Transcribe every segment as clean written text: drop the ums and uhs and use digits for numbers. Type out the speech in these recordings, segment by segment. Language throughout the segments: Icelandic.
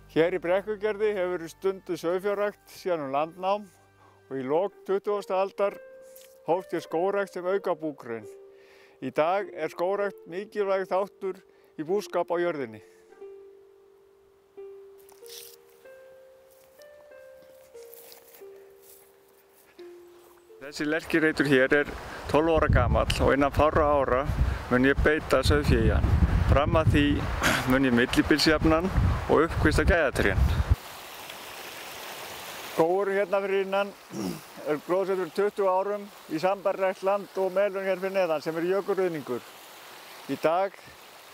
Hér í Brekkugerði hefur verið stunduð sauðfjárrækt síðan landnám og í lok 20. aldar hófst hér skógrækt sem aukabúgrein. Í dag er skógrækt mikilvæg þáttur í búskap á jörðinni. Þessi lerkireitur hér er 12 ára gamall og innan fárra ára mun ég beita sauðfé í hann. Fram að því mun ég millibilsjafna hann og uppkvista gæðatrén. Skógurinn hérna fyrir innan er gróðsettur 20 árum í sambærilegt land og melun hér fyrir neðan sem er jökulruðningur. Í dag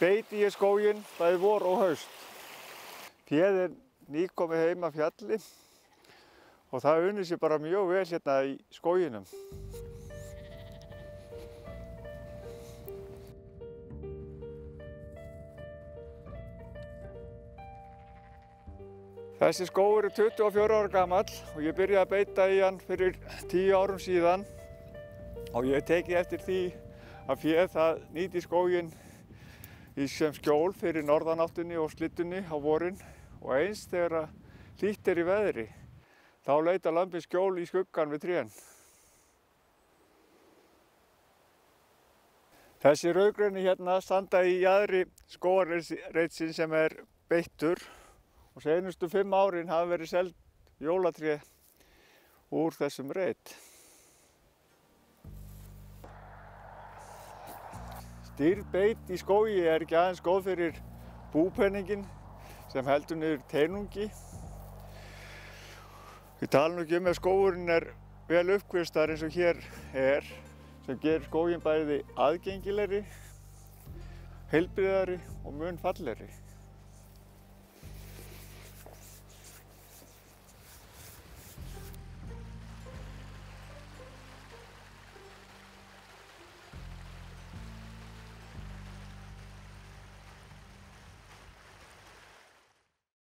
beiti ég skóginn bæði vor og haust. Féð er nýkomið heim af fjalli og það unnið sér bara mjög vel hérna í skóginum. Þessi skógur er 24 ára gamall og ég byrjaði að beita í hann fyrir 10 árum síðan og ég hef tekið eftir því að féð það nýti skóginn sem skjól fyrir norðanáttinni og slydduunni á vorin og eins þegar hlýtt er í veðri. Þá leita lambið skjól í skuggan við trén. Þessi rauðgreni hérna standa í jaðri skógarreitsins sem er beittur og seinustu 5 árin hafa verið seld jólatré úr þessum reit. Stýrð beit í skógi er ekki aðeins góð fyrir búpenninginn sem heldur niður teinungi. Við tala nú ekki ef skógurinn er vel uppkvistaður eins og hér er, sem gerir skóginn bæði aðgengilegri, heilbrigðari og mun fallegri.